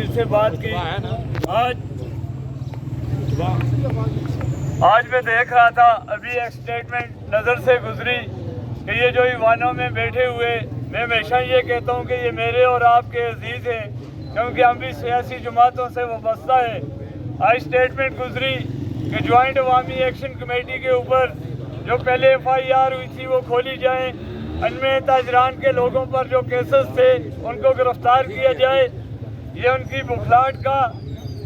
कश्मीर से बात की। आज मैं देख रहा था, अभी एक स्टेटमेंट नज़र से गुजरी कि ये जो ईवानों में बैठे हुए, मैं हमेशा ये कहता हूँ कि ये मेरे और आपके अजीज़ हैं, क्योंकि हम भी सियासी जमातों से वाबस्ता है। आज स्टेटमेंट गुजरी कि ज्वाइंट अवामी एक्शन कमेटी के ऊपर जो पहले FIR हुई थी वो खोली जाए, इनमें ताजरान के लोगों पर जो केसेस थे उनको गिरफ्तार किया जाए। ये उनकी बुखलाहट का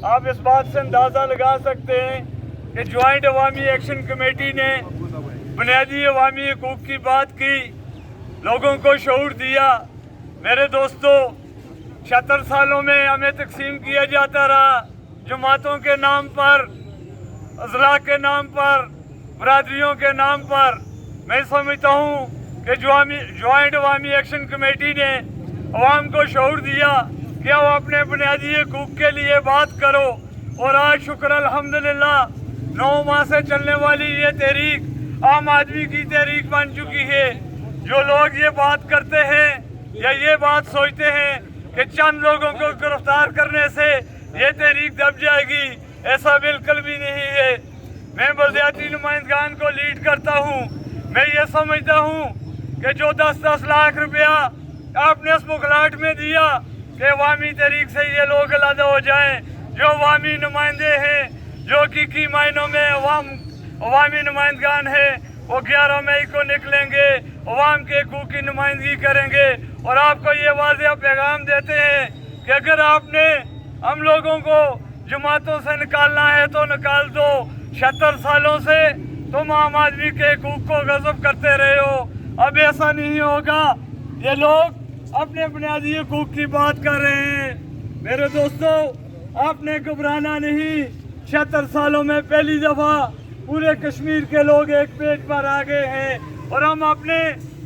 आप इस बात से अंदाज़ा लगा सकते हैं कि ज्वाइंट अवामी एक्शन कमेटी ने बुनियादी अवामी हकूक़ की बात की, लोगों को शऊर दिया। मेरे दोस्तों, 76 सालों में हमें तकसीम किया जाता रहा, जमातों के नाम पर, अज़ला के नाम पर, बरादरियों के नाम पर। मैं समझता हूँ कि ज्वाइंट अवामी एक्शन कमेटी ने अवाम को शऊर दिया कि वो अपने बुनियादी हकूक़ के लिए बात करो। और आज शुक्र अल्हम्दुलिल्लाह 9 माह से चलने वाली ये तहरीक आम आदमी की तहरीक बन चुकी है। जो लोग ये बात करते हैं या ये बात सोचते हैं कि चंद लोगों को गिरफ्तार करने से ये तहरीक दब जाएगी, ऐसा बिल्कुल भी नहीं है। मैं बलदियाती नुमाइंदगान को लीड करता हूँ। मैं ये समझता हूँ कि जो 10-10 लाख रुपया आपने इस बुखलाहट में दिया कि अवामी तहरीक से ये लोग अलग हो जाएं, जो अवामी नुमाइंदे हैं, जो कि मायनों में अवामी नुमाइंदगान है, वो 11 मई को निकलेंगे, अवाम के हकूक़ की नुमाइंदगी करेंगे। और आपको ये वाज़ेह पैगाम देते हैं कि अगर आपने हम लोगों को जमातों से निकालना है तो निकाल दो। 76 सालों से तुम आम आदमी के हकूक़ को गज़ब करते रहे हो, अब ऐसा नहीं होगा। ये लोग अपने बुनियादी हकूक़ की बात कर रहे हैं। मेरे दोस्तों, आपने घबराना नहीं। 76 सालों में पहली दफ़ा पूरे कश्मीर के लोग एक पेज पर आ गए हैं और हम अपने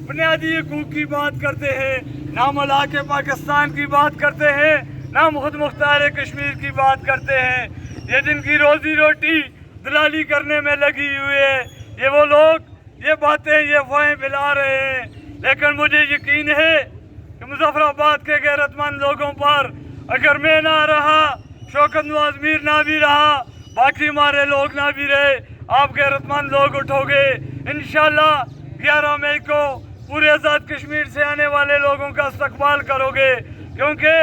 बुनियादी हकूक़ की बात करते हैं, ना मलाक पाकिस्तान की बात करते हैं, ना खुद मुख्तार कश्मीर की बात करते हैं। ये जिनकी रोज़ी रोटी दलाली करने में लगी हुई है, ये वो लोग ये बातें, ये अफवाहें फैला रहे हैं। लेकिन मुझे यकीन है कि मुजफ्फराबाद के गैरतमंद लोगों पर अगर मैं ना रहा, शौकत नवाज मीर ना भी रहा, बाकी हमारे लोग ना भी रहे, आप गैरतमंद लोग उठोगे। इंशाल्लाह 11 मई को पूरे आज़ाद कश्मीर से आने वाले लोगों का इस्तकबाल करोगे, क्योंकि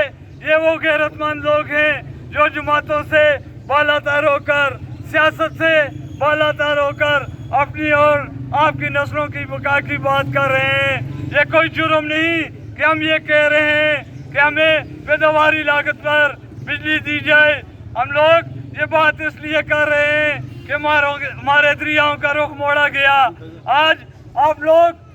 ये वो गैरतमंद लोग हैं जो जमातों से बालातर होकर, सियासत से बालातर होकर अपनी और आपकी नस्लों की बका की बात कर रहे हैं। ये कोई जुर्म नहीं कि हम ये कह रहे हैं कि हमें पैदावारी लागत पर बिजली दी जाए। हम लोग ये बात इसलिए कर रहे हैं कि हमारे दरियाओं का रुख मोड़ा गया। आज आप लोग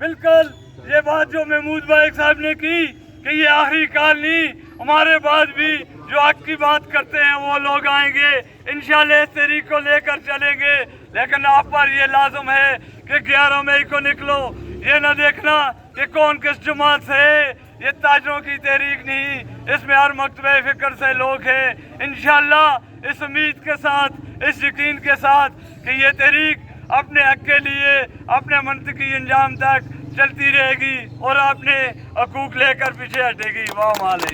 बिल्कुल ये बात जो महमूद भाई साहब ने की कि ये आखिरी काल नहीं, हमारे बाद भी जो हक की बात करते हैं वो लोग आएंगे, इंशाल्लाह इस तहरीक को लेकर चलेंगे। लेकिन आप पर ये लाजम है कि 11 मई को निकलो। ये ना देखना कि कौन किस जमात से है, ये ताजरों की तहरीक नहीं, इसमें हर मकतबे फ़िक्र से लोग हैं। इंशाल्लाह इस उम्मीद के साथ, इस यकीन के साथ कि ये तहरीक अपने हक के लिए अपने मंतकी अंजाम तक चलती रहेगी और अपने हकूक़ लेकर पीछे हटेगी। वाह माले।